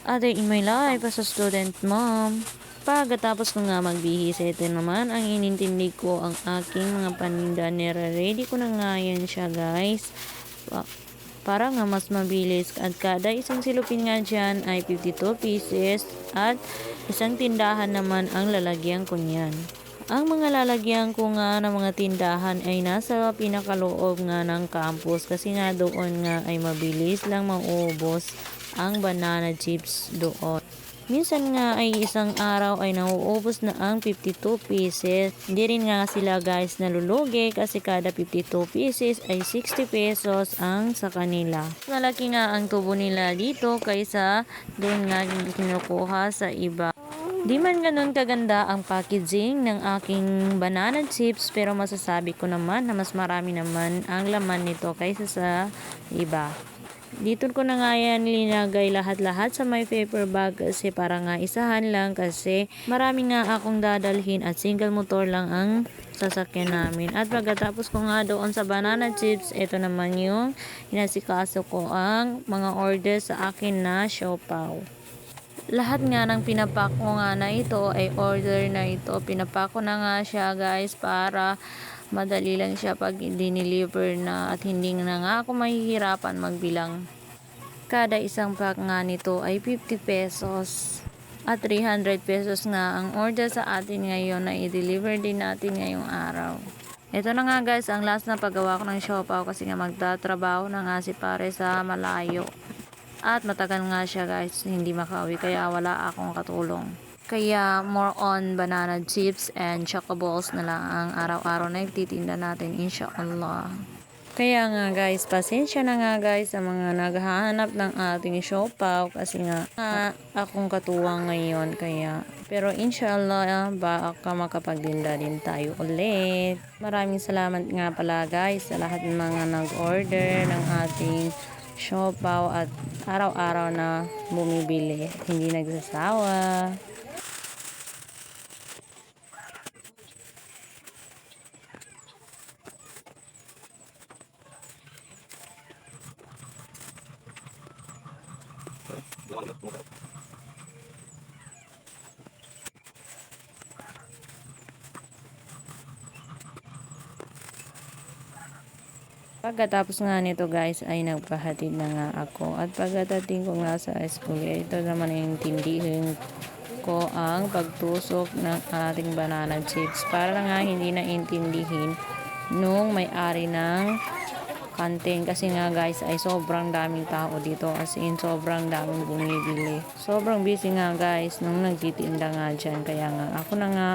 Ate in my life as a student mom. Pagkatapos ko nga magbihis, ito naman ang inintindi ko ang aking mga paninda. Nire-ready ko na nga yan siya guys. Para nga mas mabilis at kada isang silupin nga dyan ay 52 pieces at isang tindahan naman ang lalagyan ko niyan. Ang mga lalagyan ko nga ng mga tindahan ay nasa pinakaloob nga ng campus kasi nga doon nga ay mabilis lang maubos ang banana chips doon. Minsan nga ay isang araw ay nauubos na ang 52 pieces. Hindi rin nga sila guys nalulugi kasi kada 52 pieces ay 60 pesos ang sa kanila. Malaki nga ang tubo nila dito kaysa doon nga kinukuha sa iba. Di man ganun kaganda ang packaging ng aking banana chips pero masasabi ko naman na mas marami naman ang laman nito kaysa sa iba. Dito ko na nga yan linagay lahat-lahat sa my paper bag kasi para nga isahan lang kasi marami nga akong dadalhin at single motor lang ang sasakyan namin. At pagkatapos ko nga doon sa banana chips, ito naman yung inasikaso ko ang mga order sa akin na siopaw. Lahat nga ng pinapak ko nga na ito ay order na ito. Pinapak ko na nga siya guys para madali lang siya pag dineliver na at hindi na nga ako mahihirapan magbilang. Kada isang pack nga nito ay 50 pesos at 300 pesos nga ang order sa atin ngayon na i-deliver din natin ngayong araw. Ito na nga guys ang last na paggawa ko ng siopaw kasi nga magtatrabaho na nga si pare sa malayo. At matagal nga siya guys, hindi makauwi kaya wala akong katulong. Kaya more on banana chips and chocoballs na lang ang araw-araw na nagtitinda natin inshallah. Kaya nga guys, pasensya na nga guys sa mga naghahanap ng ating siopaw kasi nga akong katuwang ngayon kaya. Pero inshallah baka makapagtinda din tayo ulit. Maraming salamat nga pala guys sa lahat ng mga nag-order ng ating siopaw at araw-araw na bumibili at hindi nagsasawa. Pagkatapos nga nito guys ay nagpahatid na nga ako at pagdating ko nga sa school ito naman yung tindihin ko ang pagtusok ng ating banana chips para nga hindi na intindihin nung may-ari ng kantin kasi nga guys ay sobrang daming tao dito as in sobrang daming bumibili. Sobrang busy nga guys nung nagtitinda nga dyan kaya nga ako na nga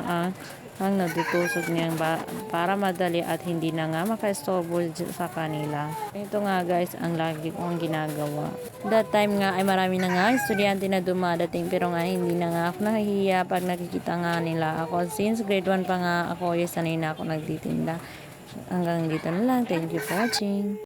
ang natutusok niya para madali at hindi na nga makaistorbo sa kanila. Ito nga guys ang lagi kong ginagawa. That time nga ay marami na nga estudyante na dumadating pero nga hindi na nga ako nahihiya pag nakikita nga nila ako. Since grade 1 pa nga ako, sanay na ako nagtitinda. Hanggang dito na lang. Thank you for watching.